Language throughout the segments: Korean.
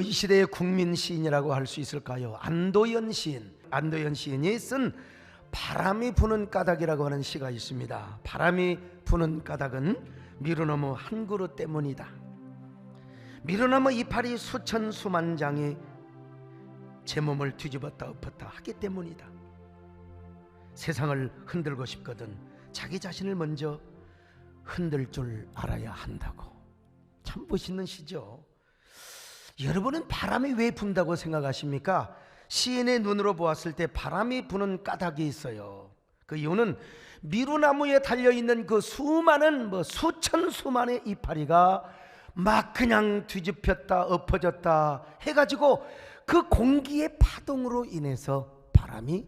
이 시대의 국민 시인이라고 할 수 있을까요? 안도연 시인. 안도연 시인이 쓴 바람이 부는 까닭이라고 하는 시가 있습니다. 바람이 부는 까닭은 미루나무 한 그루 때문이다. 미루나무 이파리 수천 수만 장이 제 몸을 뒤집었다 엎었다 하기 때문이다. 세상을 흔들고 싶거든 자기 자신을 먼저 흔들 줄 알아야 한다고. 참 멋있는 시죠. 여러분은 바람이 왜 분다고 생각하십니까? 시인의 눈으로 보았을 때 바람이 부는 까닭이 있어요. 그 이유는 미루나무에 달려있는 그 수많은 수천 수만의 이파리가 막 그냥 뒤집혔다 엎어졌다 해가지고 그 공기의 파동으로 인해서 바람이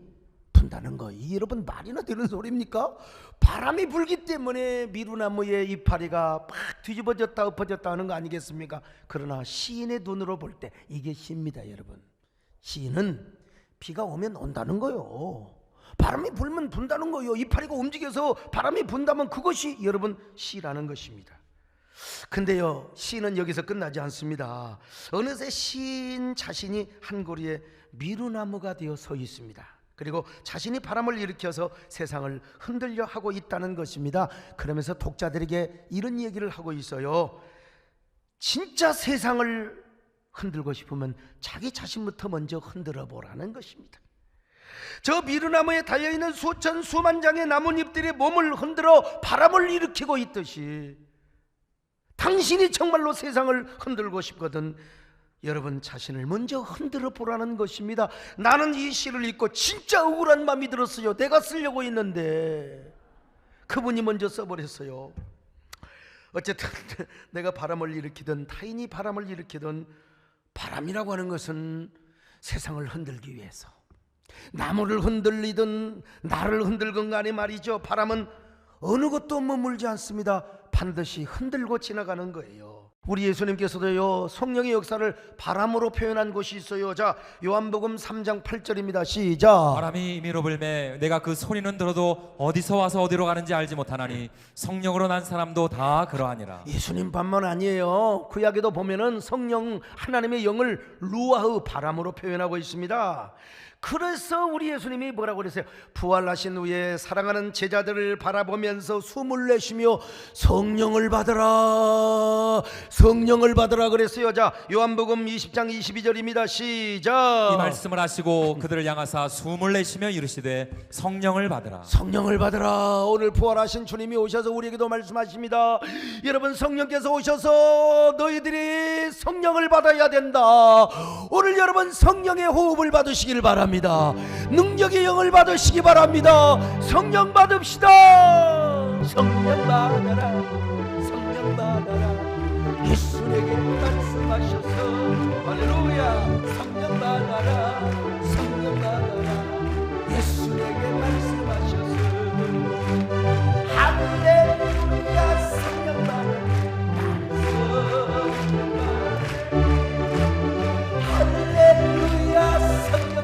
분다는 거예요. 여러분 말이나 되는 소리입니까? 바람이 불기 때문에 미루나무의 이파리가 막 뒤집어졌다 엎어졌다 하는 거 아니겠습니까? 그러나 시인의 눈으로 볼 때 이게 시입니다. 여러분, 시인은 비가 오면 온다는 거요. 바람이 불면 분다는 거요. 이파리가 움직여서 바람이 분다면 그것이 여러분 시라는 것입니다. 근데요, 시는 여기서 끝나지 않습니다. 어느새 시인 자신이 한 고리에 미루나무가 되어 서 있습니다. 그리고 자신이 바람을 일으켜서 세상을 흔들려 하고 있다는 것입니다. 그러면서 독자들에게 이런 얘기를 하고 있어요. 진짜 세상을 흔들고 싶으면 자기 자신부터 먼저 흔들어 보라는 것입니다. 저 미루나무에 달려있는 수천 수만 장의 나뭇잎들이 몸을 흔들어 바람을 일으키고 있듯이 당신이 정말로 세상을 흔들고 싶거든 여러분 자신을 먼저 흔들어 보라는 것입니다. 나는 이 시를 읽고 진짜 억울한 마음이 들었어요. 내가 쓰려고 했는데 그분이 먼저 써버렸어요. 어쨌든 내가 바람을 일으키든 타인이 바람을 일으키든 바람이라고 하는 것은 세상을 흔들기 위해서, 나무를 흔들리든 나를 흔들건 간에 말이죠, 바람은 어느 것도 머물지 않습니다. 반드시 흔들고 지나가는 거예요. 우리 예수님께서도요, 성령의 역사를 바람으로 표현한 곳이 있어요. 자, 요한복음 3장 8절입니다. 시작. 바람이 임의로 불매 내가 그 소리는 들어도 어디서 와서 어디로 가는지 알지 못하나니 성령으로 난 사람도 다 그러하니라. 예수님뿐만 아니에요. 구약에도 보면은 성령, 하나님의 영을 루아흐, 바람으로 표현하고 있습니다. 그래서 우리 예수님이 뭐라고 그랬어요? 부활하신 후에 사랑하는 제자들을 바라보면서 숨을 내쉬며 성령을 받으라, 성령을 받으라 그랬어요. 자, 요한복음 20장 22절입니다. 시작. 이 말씀을 하시고 그들을 향하사 숨을 내쉬며 이르시되 성령을 받으라. 성령을 받으라. 오늘 부활하신 주님이 오셔서 우리에게도 말씀하십니다. 여러분, 성령께서 오셔서 너희들이 성령을 받아야 된다. 오늘 여러분 성령의 호흡을 받으시길 바랍니다. 능력의 영을 받으시기 바랍니다. 성령 받읍시다. 성령 받아라, 성령 받아라. 예수에게 말씀하셔서 할렐루야. 성령 받아라, 성령 받아라. 예수에게 말씀하셔서 할렐루야. 성령 받아라, 할렐루야. 성령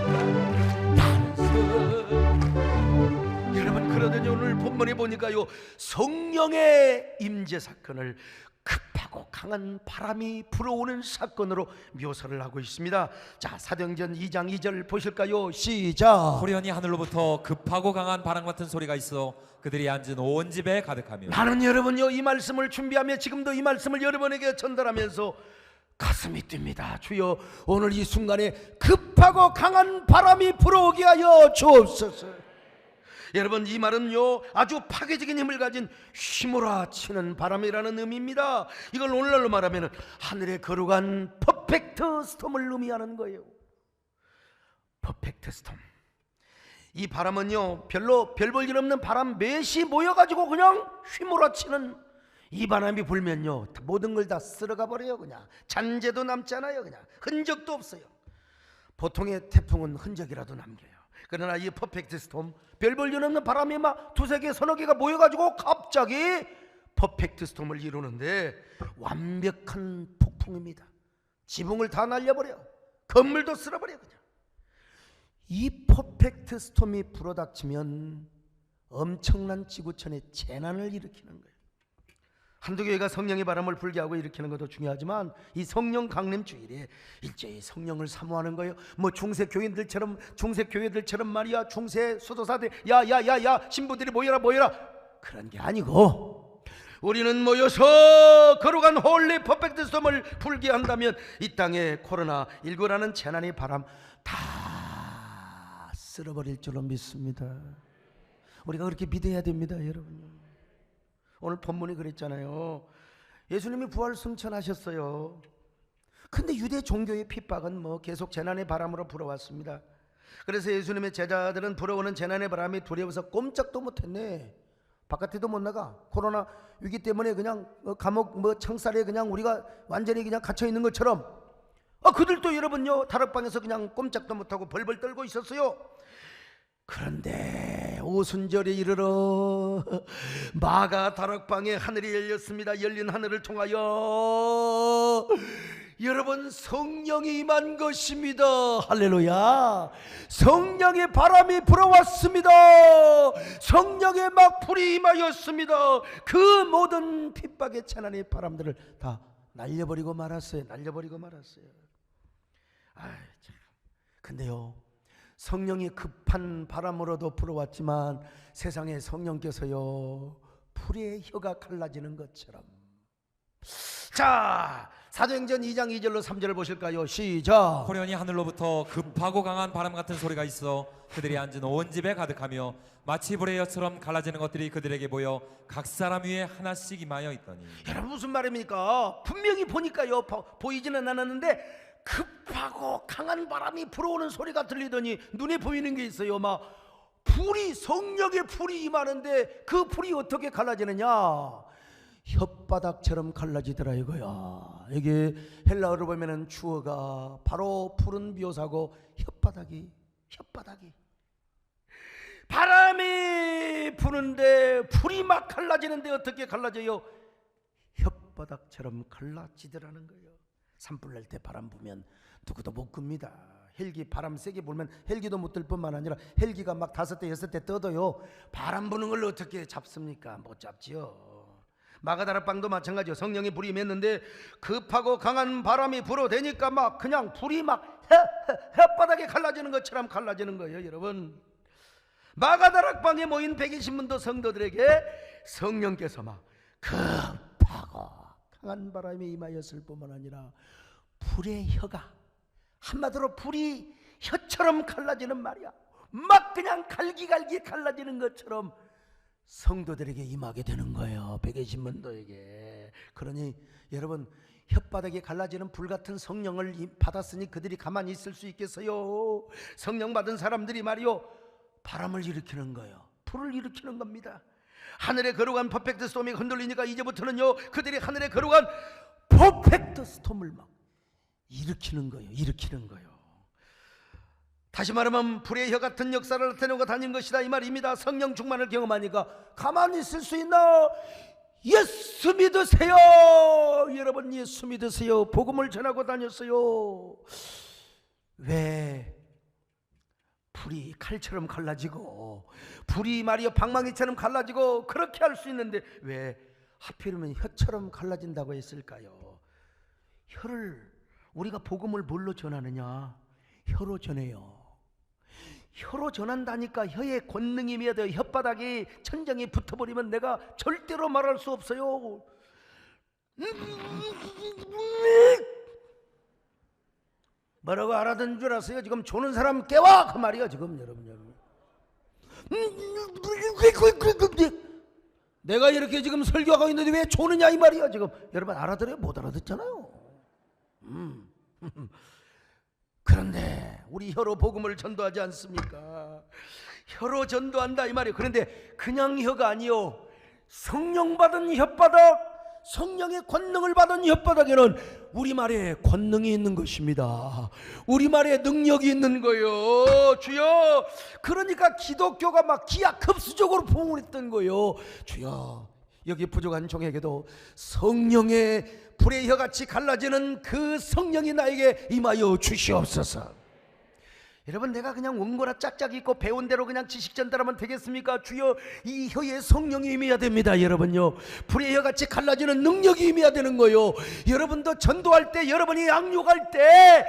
여러분, 그러더니 오늘 본문에 보니까요, 성령의 임재 사건을 급하고 강한 바람이 불어오는 사건으로 묘사를 하고 있습니다. 자, 사도행전 2장 2절 보실까요? 시작. 호련히 하늘로부터 급하고 강한 바람 같은 소리가 있어 그들이 앉은 온 집에 가득하며. 나는 여러분요, 이 말씀을 준비하며 지금도 이 말씀을 여러분에게 전달하면서 가슴이 뜁니다. 주여, 오늘 이 순간에 급하고 강한 바람이 불어오게 하여 주옵소서. 여러분, 이 말은요, 아주 파괴적인 힘을 가진 휘몰아치는 바람이라는 의미입니다. 이걸 오늘날로 말하면 하늘에 거룩한 퍼펙트 스톰을 의미하는 거예요. 퍼펙트 스톰. 이 바람은요, 별로 별 볼 일 없는 바람 몇이 모여가지고 그냥 휘몰아치는 이 바람이 불면요, 모든 걸 다 쓸어가 버려요. 그냥 잔재도 남잖아요. 그냥 흔적도 없어요. 보통의 태풍은 흔적이라도 남겨요. 그러나 이 퍼펙트 스톰, 별 볼 일 없는 바람이 막 두세 개 서너 개가 모여가지고 갑자기 퍼펙트 스톰을 이루는데 완벽한 폭풍입니다. 지붕을 다 날려버려, 건물도 쓸어버려. 그냥 이 퍼펙트 스톰이 불어닥치면 엄청난 지구촌에 재난을 일으키는 거예요. 한두 교회가 성령의 바람을 불게 하고 일으키는 것도 중요하지만 이 성령 강림 주일에 일제히 성령을 사모하는 거예요. 뭐 중세 교회들처럼 말이야, 중세 수도사들 야야야야 신부들이 모여라 그런 게 아니고, 우리는 모여서 거룩한 홀리 퍼펙트 스톰을 불게 한다면 이 땅에 코로나19라는 재난의 바람 다 쓸어버릴 줄로 믿습니다. 우리가 그렇게 믿어야 됩니다, 여러분. 오늘 본문이 그랬잖아요. 예수님이 부활 승천하셨어요. 근데 유대 종교의 핍박은 뭐 계속 재난의 바람으로 불어왔습니다. 그래서 예수님의 제자들은 불어오는 재난의 바람이 두려워서 꼼짝도 못했네. 바깥에도 못 나가. 코로나 위기 때문에 그냥 감옥 청살에 그냥 우리가 완전히 그냥 갇혀 있는 것처럼 그들도 여러분요 다락방에서 그냥 꼼짝도 못하고 벌벌 떨고 있었어요. 그런데 오순절에 이르러 마가 다락방에 하늘이 열렸습니다. 열린 하늘을 통하여 여러분 성령이 임한 것입니다. 할렐루야. 성령의 바람이 불어왔습니다. 성령의 막 불이 임하였습니다. 그 모든 핍박의 재난의 바람들을 다 날려버리고 말았어요. 근데요 성령이 급한 바람으로도 불어왔지만 세상에 성령께서요 불의 혀가 갈라지는 것처럼. 자, 사도행전 2장 2절로 3절을 보실까요? 시작. 호련히 하늘로부터 급하고 강한 바람 같은 소리가 있어 그들이 앉은 온 집에 가득하며 마치 불의 혀처럼 갈라지는 것들이 그들에게 보여 각 사람 위에 하나씩 임하여 있더니. 여러분 무슨 말입니까? 분명히 보니까요 보이지는 않았는데 급하고 강한 바람이 불어오는 소리가 들리더니 눈에 보이는 게 있어요. 막 불이, 성령의 불이 임하는데 그 불이 어떻게 갈라지느냐? 혓바닥처럼 갈라지더라 이거야. 이게 헬라어로 보면은 주어가 바로 푸른 묘사고 혓바닥이 바람이 부는데 불이 막 갈라지는데 어떻게 갈라져요? 혓바닥처럼 갈라지더라는 거예요. 산불 날 때 바람 부면 누구도 못 끕니다. 헬기 바람 세게 불면 헬기도 못 들 뿐만 아니라 헬기가 막 5대 6대 떠도요 바람 부는 걸 어떻게 잡습니까? 못 잡지요. 마가다락방도 마찬가지요. 성령이 불이 임했는데 급하고 강한 바람이 불어대니까 막 그냥 불이 막 혓바닥에 갈라지는 것처럼 갈라지는 거예요. 여러분, 마가다락방에 모인 120문도 성도들에게 성령께서 막 급하고 강한 바람이 임하였을 뿐만 아니라 불의 혀가, 한마디로 불이 혀처럼 갈라지는 말이야. 막 그냥 갈기갈기 갈라지는 것처럼 성도들에게 임하게 되는 거예요. 120문도에게. 그러니 여러분, 혓바닥에 갈라지는 불같은 성령을 받았으니 그들이 가만히 있을 수 있겠어요? 성령 받은 사람들이 말이요 바람을 일으키는 거예요. 불을 일으키는 겁니다. 하늘의 거룩한 퍼펙트 스톰이 흔들리니까 이제부터는요 그들이 하늘의 거룩한 퍼펙트 스톰을 막 일으키는 거예요. 다시 말하면 불의 혀 같은 역사를 나타내고 다닌 것이다 이 말입니다. 성령 충만을 경험하니까 가만히 있을 수 있나? 예수 믿으세요. 여러분 예수 믿으세요. 복음을 전하고 다녔어요. 왜 불이 칼처럼 갈라지고 불이 말이요 방망이처럼 갈라지고 그렇게 할 수 있는데 왜 하필이면 혀처럼 갈라진다고 했을까요? 혀를 우리가 복음을 뭘로 전하느냐? 혀로 전해요. 혀로 전한다니까. 혀의 권능이 미어도 혓바닥이 천장에 붙어버리면 내가 절대로 말할 수 없어요. 뭐라고 알아듣는 줄 아세요? 지금 조는 사람 깨워 그 말이야 지금 여러분. 내가 이렇게 지금 설교하고 있는데 왜 조느냐 이 말이야 지금. 여러분 알아들어요? 못 알아듣잖아요. 그런데 우리 혀로 복음을 전도하지 않습니까? 혀로 전도한다 이 말이에요. 그런데 그냥 혀가 아니요 성령 받은 혓바닥, 성령의 권능을 받은 혓바닥에는 우리말에 권능이 있는 것입니다. 우리말에 능력이 있는 거예요. 주여. 그러니까 기독교가 막 기하급수적으로 부흥했던 거예요. 주여 여기 부족한 종에게도 성령의 불의 혀같이 갈라지는 그 성령이 나에게 임하여 주시옵소서. 여러분, 내가 그냥 원고나 짝짝 읽고 배운 대로 그냥 지식 전달하면 되겠습니까? 주여, 이 혀에 성령이 임해야 됩니다. 여러분요, 불의 혀같이 갈라지는 능력이 임해야 되는 거요. 여러분도 전도할 때, 여러분이 양육할 때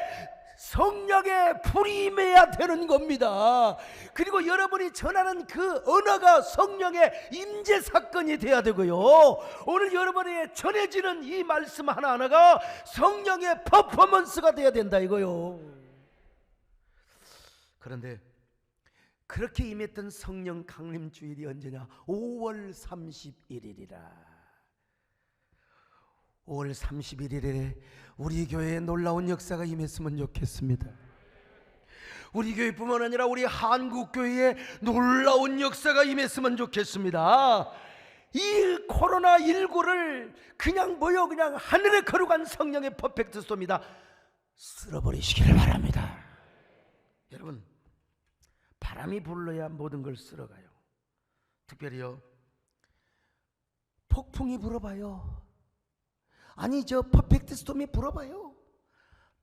성령의 불이 임해야 되는 겁니다. 그리고 여러분이 전하는 그 언어가 성령의 임재 사건이 돼야 되고요. 오늘 여러분이 전해지는 이 말씀 하나하나가 성령의 퍼포먼스가 돼야 된다 이거요. 그런데 그렇게 임했던 성령 강림 주일이 언제냐? 5월 31일이라. 5월 31일에 우리 교회에 놀라운 역사가 임했으면 좋겠습니다. 우리 교회뿐만 아니라 우리 한국교회에 놀라운 역사가 임했으면 좋겠습니다. 이 코로나19를 그냥 그냥 하늘에 거룩한 성령의 퍼펙트 스톰이다 쓸어버리시기를 바랍니다. 여러분, 바람이 불러야 모든 걸 쓸어가요. 특별히요, 폭풍이 불어봐요. 아니, 저 퍼펙트 스톰이 불어봐요.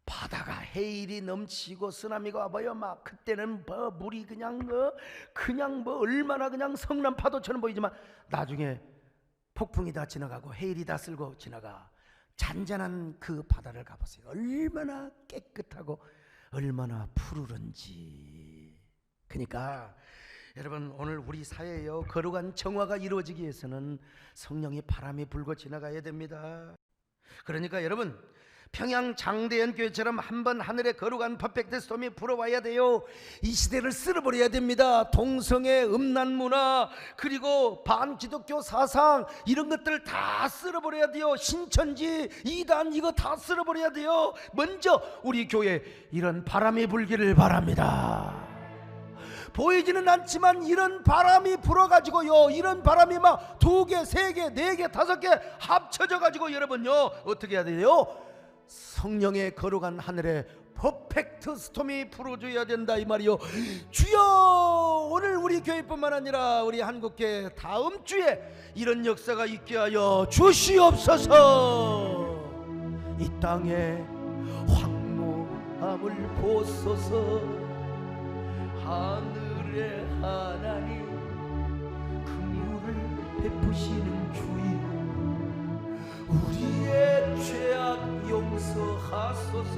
바다가 해일이 넘치고 쓰나미가 와봐요. 막 그때는 물이 그냥 얼마나 그냥 성난 파도처럼 보이지만 나중에 폭풍이 다 지나가고 해일이 다 쓸고 지나가 잔잔한 그 바다를 가보세요. 얼마나 깨끗하고 얼마나 푸르른지. 그러니까 여러분, 오늘 우리 사회에요, 거룩한 정화가 이루어지기 위해서는 성령의 바람이 불고 지나가야 됩니다. 그러니까 여러분, 평양 장대현 교회처럼 한번 하늘의 거룩한 퍼펙트 스톰이 불어와야 돼요. 이 시대를 쓸어버려야 됩니다. 동성애, 음란 문화, 그리고 반기독교 사상, 이런 것들 다 쓸어버려야 돼요. 신천지, 이단, 이거 다 쓸어버려야 돼요. 먼저 우리 교회에 이런 바람이 불기를 바랍니다. 보이지는 않지만 이런 바람이 불어가지고요, 이런 바람이 막 2개, 3개, 4개, 5개 합쳐져 가지고 여러분요, 어떻게 해야 돼요? 성령의 거룩한 하늘에 퍼펙트 스톰이 불어줘야 된다 이 말이요. 주여, 오늘 우리 교회뿐만 아니라 우리 한국교회 다음 주에 이런 역사가 있게 하여 주시옵소서. 이 땅에 황무함을 보소서. 하늘의 하나님, 긍휼을 베푸시는 주여, 우리의 죄악 용서하소서.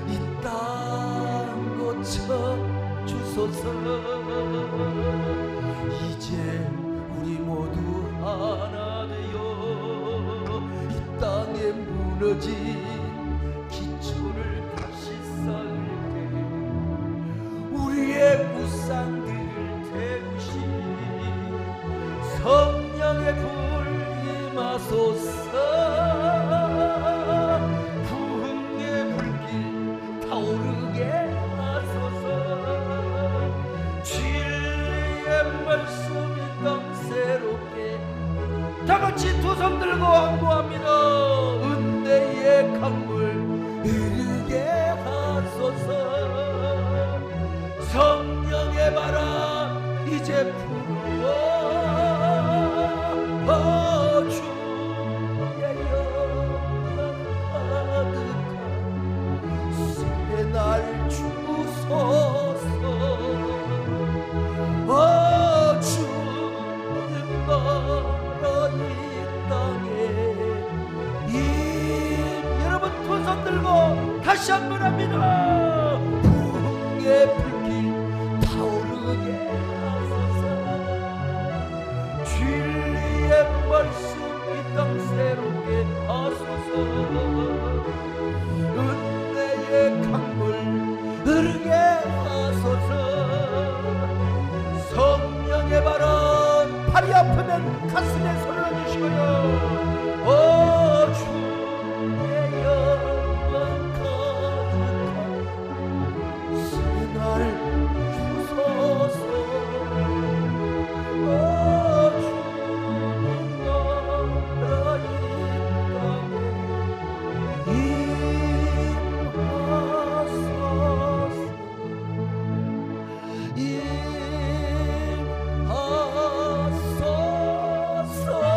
이 땅 고쳐 주소서. 이제 우리 모두 하나 되어 이 땅에 무너진 기초를 다시 쌓을 때 우리의 우상들을 태우시. 성령의 불 임하소서. 부흥의 불길 타오르게 하소서. 진리의 말씀이 땅 새롭게. 다같이 두 손 들고 안무합니다. 은혜의 강물 흐르게 하소서. 성령의 바람 이제 불어. 주의 영광 가득한 새날 주소서. 주님 바라 이 땅에 여러분 두 손 들고 다시 한번 합니다. 부흥의 불길 타오르게 하소서. 진리의 말씀 이 땅 새롭게 하소서. 은혜의 강물 흐르게 하소서. 성령의 바람, 팔이 아프면 가슴에 손을 얹으시고요. 주의 영광 가득한 새날 주소서. 임하소서.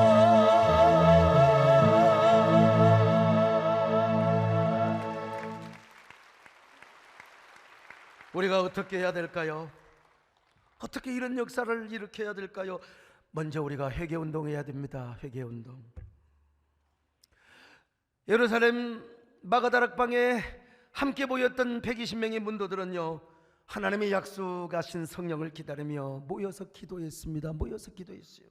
우리가 어떻게 해야 될까요? 어떻게 이런 역사를 일으켜야 될까요? 먼저 우리가 회개운동해야 됩니다. 회개운동. 예루살렘 마가다락방에 함께 모였던 120명의 문도들은요, 하나님의 약속하신 성령을 기다리며 모여서 기도했습니다. 모여서 기도했어요.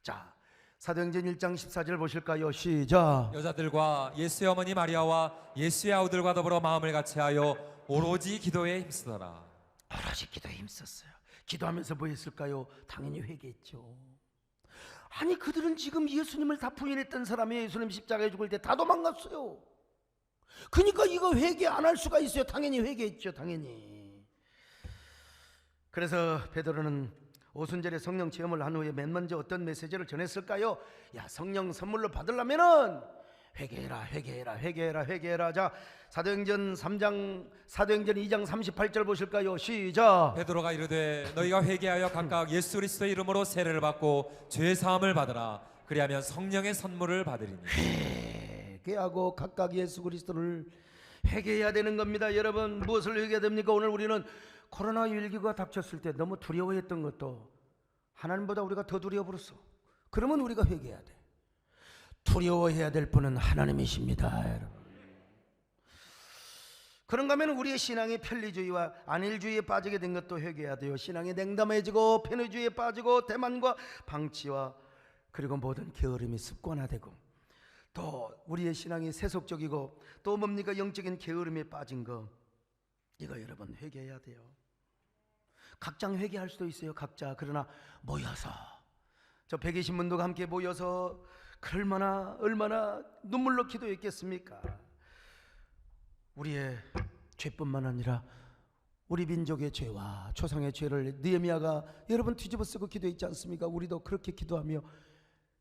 자, 사도행전 1장 14절 보실까요? 시작. 여자들과 예수의 어머니 마리아와 예수의 아우들과 더불어 마음을 같이하여 오로지 기도에 힘쓰더라. 오로지 기도에 힘썼어요. 기도하면서 뭐 했을까요? 당연히 회개했죠. 아니, 그들은 지금 예수님을 다 부인했던 사람이 예수님 십자가에 죽을 때 다 도망갔어요. 그러니까 이거 회개 안 할 수가 있어요. 당연히 회개했죠. 당연히. 그래서 베드로는 오순절에 성령 체험을 한 후에 맨 먼저 어떤 메시지를 전했을까요? 야, 성령 선물로 받으려면은 회개해라, 회개해라, 회개해라, 회개해라. 자, 사도행전 2장 38절 보실까요? 시작. 베드로가 이르되 너희가 회개하여 각각 예수 그리스도의 이름으로 세례를 받고 죄 사함을 받으라. 그리하면 성령의 선물을 받으리니. 회개하고 각각 예수 그리스도를 회개해야 되는 겁니다. 여러분, 무엇을 회개해야 됩니까? 오늘 우리는 코로나19가 닥쳤을 때 너무 두려워했던 것도 하나님보다 우리가 더 두려워버렸어. 그러면 우리가 회개해야 돼. 두려워해야 될 분은 하나님이십니다, 여러분. 그런가 하면 우리의 신앙이 편리주의와 안일주의에 빠지게 된 것도 회개해야 돼요. 신앙이 냉담해지고 편의주의에 빠지고 대만과 방치와 그리고 모든 게으름이 습관화되고, 또 우리의 신앙이 세속적이고 또 뭡니까? 영적인 게으름에 빠진 거, 이거 여러분 회개해야 돼요. 각장 회개할 수도 있어요. 각자. 그러나 모여서, 저 120문도가 함께 모여서 얼마나 눈물로 기도했겠습니까? 우리의 죄뿐만 아니라 우리 민족의 죄와 조상의 죄를 느헤미야가 여러분 뒤집어 쓰고 기도했지 않습니까? 우리도 그렇게 기도하며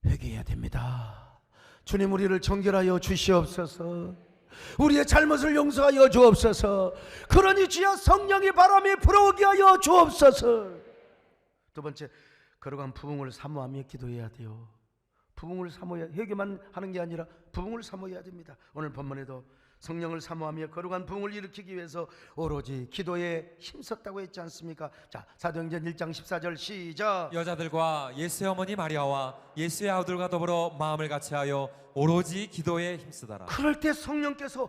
회개해야 됩니다. 주님, 우리를 정결하여 주시옵소서. 우리의 잘못을 용서하여 주옵소서. 그러니 주여 성령의 바람이 불어오게 하여 주옵소서. 두 번째, 거룩한 부흥을 사모하며 기도해야 돼요. 부흥을 사모해야, 회개만 하는 게 아니라 부흥을 사모해야 됩니다. 오늘 본문에도 성령을 사모하며 거룩한 부흥을 일으키기 위해서 오로지 기도에 힘썼다고 했지 않습니까? 자, 사도행전 1장 14절 시작. 여자들과 예수의 어머니 마리아와 예수의 아우들과 더불어 마음을 같이하여 오로지 기도에 힘쓰더라. 그럴 때 성령께서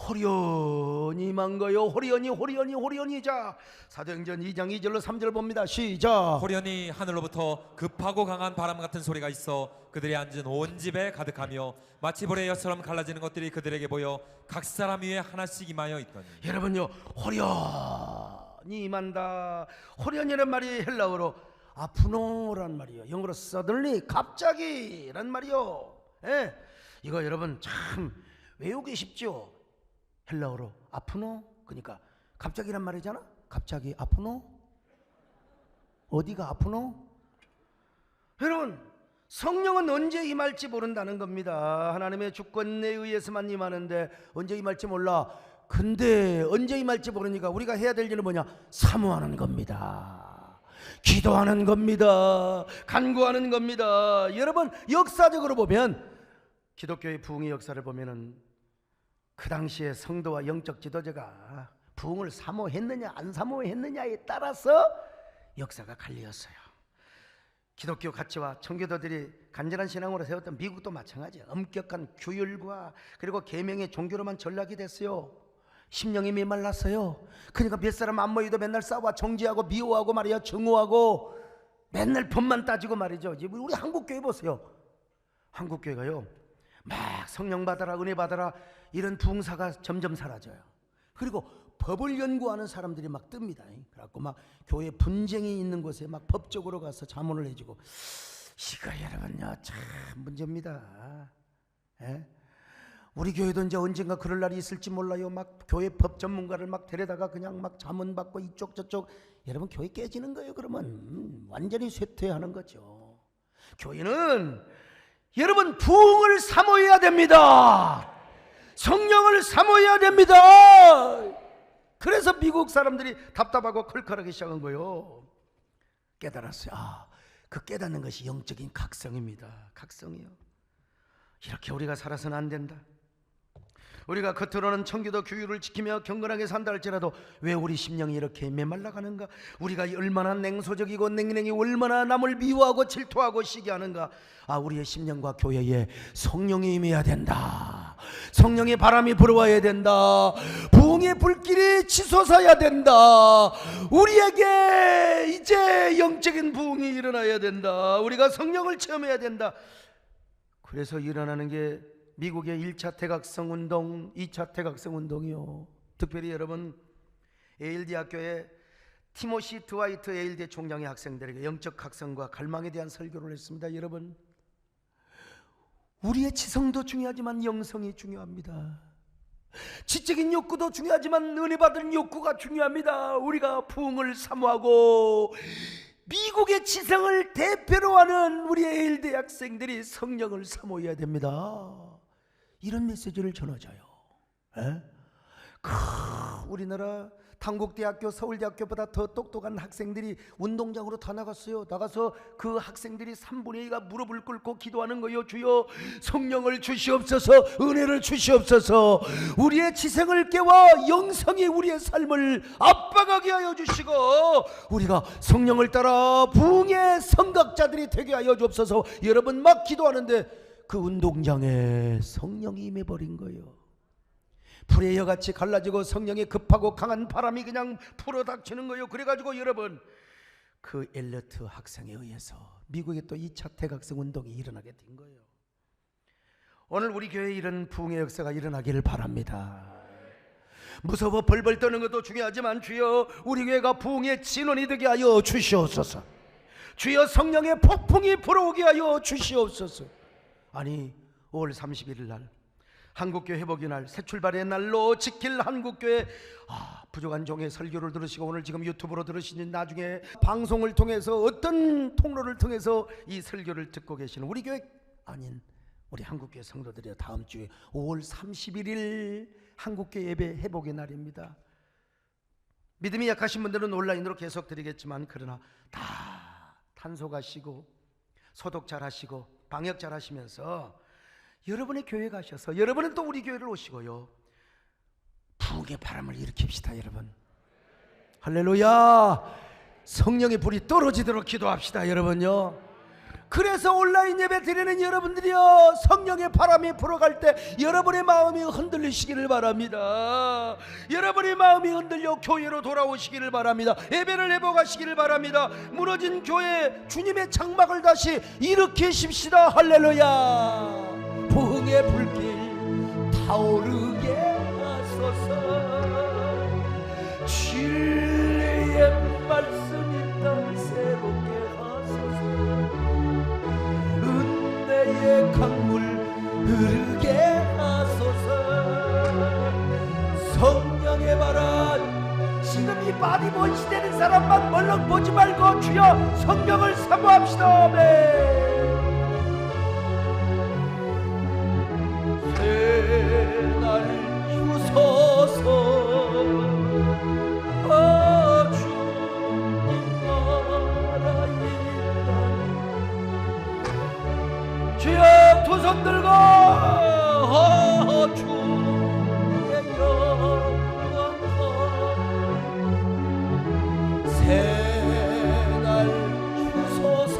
호련히 임한 거요. 호련히. 자, 사도행전 2장 2절로 3절 봅니다. 시작. 호련히 하늘로부터 급하고 강한 바람 같은 소리가 있어 그들이 앉은 온 집에 가득하며 마치 불의 엿처럼 갈라지는 것들이 그들에게 보여 각 사람 위에 하나씩 임하여 있더니. 여러분요, 호련히 임한다. 호련이란 말이 헬라어로 아프노란 말이요. 영어로 suddenly, 갑자기란 말이요. 예, 이거 여러분 참 외우기 쉽죠. 헬라어로 아프노, 그러니까 갑자기란 말이잖아. 갑자기 아프노? 어디가 아프노? 여러분, 성령은 언제 임할지 모른다는 겁니다. 하나님의 주권에 의해서만 임하는데 언제 임할지 몰라. 근데 언제 임할지 모르니까 우리가 해야 될 일은 뭐냐? 사모하는 겁니다. 기도하는 겁니다. 간구하는 겁니다. 여러분, 역사적으로 보면 기독교의 부흥의 역사를 보면은 그 당시에 성도와 영적 지도자가 부흥을 사모했느냐 안 사모했느냐에 따라서 역사가 갈리었어요. 기독교 가치와 청교도들이 간절한 신앙으로 세웠던 미국도 마찬가지예요. 엄격한 규율과 그리고 계명의 종교로만 전락이 됐어요. 심령이 메말랐어요. 그러니까 몇 사람 안 모이도 맨날 싸워 정죄하고 미워하고 말이야, 증오하고 맨날 법만 따지고 말이죠. 우리 한국교회 보세요. 한국교회가요, 막 성령 받아라, 은혜 받아라, 이런 부흥사가 점점 사라져요. 그리고 법을 연구하는 사람들이 막 뜹니다. 그래갖고 막 교회 분쟁이 있는 곳에 막 법적으로 가서 자문을 해주고, 이거 여러분요 참 문제입니다. 예? 우리 교회도 이제 언젠가 그럴 날이 있을지 몰라요. 막 교회 법 전문가를 막 데려다가 그냥 막 자문 받고 이쪽 저쪽. 여러분, 교회 깨지는 거예요. 그러면 완전히 쇠퇴하는 거죠. 교회는 여러분 부흥을 사모해야 됩니다. 성령을 사모해야 됩니다. 그래서 미국 사람들이 답답하고 컬컬하기 시작한 거예요. 깨달았어요. 그 깨닫는 것이 영적인 각성입니다. 각성이요. 이렇게 우리가 살아서는 안 된다. 우리가 겉으로는 청교도 규율을 지키며 경건하게 산다 할지라도 왜 우리 심령이 이렇게 메말라가는가? 우리가 얼마나 냉소적이고 냉랭이 얼마나 남을 미워하고 질투하고 시기하는가? 우리의 심령과 교회에 성령이 임해야 된다. 성령의 바람이 불어와야 된다. 부흥의 불길이 치솟아야 된다. 우리에게 이제 영적인 부흥이 일어나야 된다. 우리가 성령을 체험해야 된다. 그래서 일어나는 게 미국의 1차 태각성 운동, 2차 태각성 운동이요. 특별히 여러분, 예일 학교에 티모시 드와이트 예일대 총장의 학생들에게 영적 각성과 갈망에 대한 설교를 했습니다. 여러분, 우리의 지성도 중요하지만 영성이 중요합니다. 지적인 욕구도 중요하지만 은혜 받은 욕구가 중요합니다. 우리가 부흥을 사모하고 미국의 지성을 대표로 하는 우리 예일대 학생들이 성령을 사모해야 됩니다. 이런 메시지를 전하자요. 우리나라 단국대학교, 서울대학교보다 더 똑똑한 학생들이 운동장으로 다 나갔어요. 나가서 그 학생들이 3분의 2가 무릎을 꿇고 기도하는 거예요. 주여 성령을 주시옵소서, 은혜를 주시옵소서. 우리의 지성을 깨워 영성이 우리의 삶을 압박하게 하여 주시고 우리가 성령을 따라 부흥의 성각자들이 되게 하여 주옵소서. 여러분 막 기도하는데 그 운동장에 성령이 임해버린 거예요. 프레이어같이 갈라지고 성령의 급하고 강한 바람이 그냥 불어닥치는 거예요. 그래가지고 여러분, 그 엘리트 학생에 의해서 미국에 또 2차 태각성 운동이 일어나게 된 거예요. 오늘 우리 교회에 이런 부흥의 역사가 일어나기를 바랍니다. 무서워 벌벌 떠는 것도 중요하지만 주여 우리 교회가 부흥의 진원이 되게 하여 주시옵소서. 주여 성령의 폭풍이 불어오게 하여 주시옵소서. 아니 5월 31일 날 한국교회 회복의 날, 새 출발의 날로 지킬 한국교회, 부족한 종의 설교를 들으시고 오늘 지금 유튜브로 들으시는 나중에 방송을 통해서 어떤 통로를 통해서 이 설교를 듣고 계시는 우리 교회 아닌 우리 한국교회 성도들이요, 다음 주에 5월 31일 한국교회 예배 회복의 날입니다. 믿음이 약하신 분들은 온라인으로 계속 드리겠지만 그러나 다 탄소가시고 소독 잘 하시고 방역 잘 하시면서 여러분의 교회 가셔서 여러분은 또 우리 교회를 오시고요, 부흥의 바람을 일으킵시다. 여러분 할렐루야. 성령의 불이 떨어지도록 기도합시다. 여러분요, 그래서 온라인 예배 드리는 여러분들이요, 성령의 바람이 불어갈 때 여러분의 마음이 흔들리시기를 바랍니다. 여러분의 마음이 흔들려 교회로 돌아오시기를 바랍니다. 예배를 회복하시기를 바랍니다. 무너진 교회 주님의 장막을 다시 일으키십시다. 할렐루야. 부흥의 불길 타오르게 하소서. 진리의 말씀이 땅 새롭게 하소서. 은혜의 강물 흐르게 하소서. 성령의 바람, 지금 이 바디본 시대는 사람만 멀렁 보지 말고 주여 성령을 사모합시다. 아멘. 날 주소서. 주님 나라의 땅, 주여 두 손 들고 주의 영광 새날 주소서.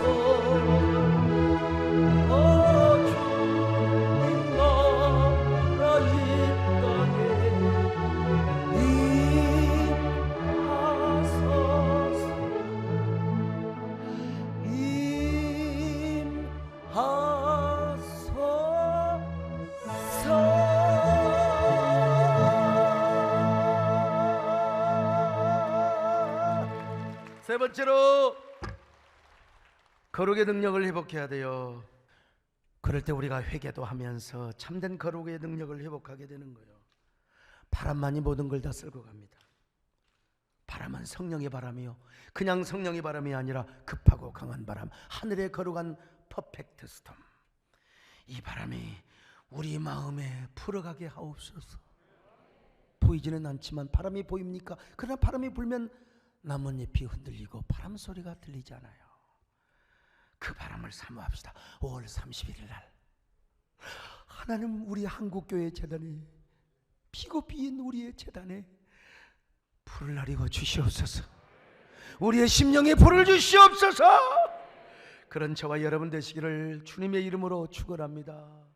세 번째로 거룩의 능력을 회복해야 돼요. 그럴 때 우리가 회개도 하면서 참된 거룩의 능력을 회복하게 되는 거예요. 바람만이 모든 걸 다 쓸고 갑니다. 바람은 성령의 바람이요, 그냥 성령의 바람이 아니라 급하고 강한 바람, 하늘의 거룩한 퍼펙트 스톰. 이 바람이 우리 마음에 불어가게 하옵소서. 보이지는 않지만 바람이 보입니까? 그러나 바람이 불면 나뭇잎이 흔들리고 바람 소리가 들리잖아요. 그 바람을 사모합시다. 5월 31일 날 하나님 우리 한국교회 재단이 피고 비인 우리의 재단에 불을 나리고 주시옵소서. 우리의 심령에 불을 주시옵소서. 그런 저와 여러분 되시기를 주님의 이름으로 축원합니다.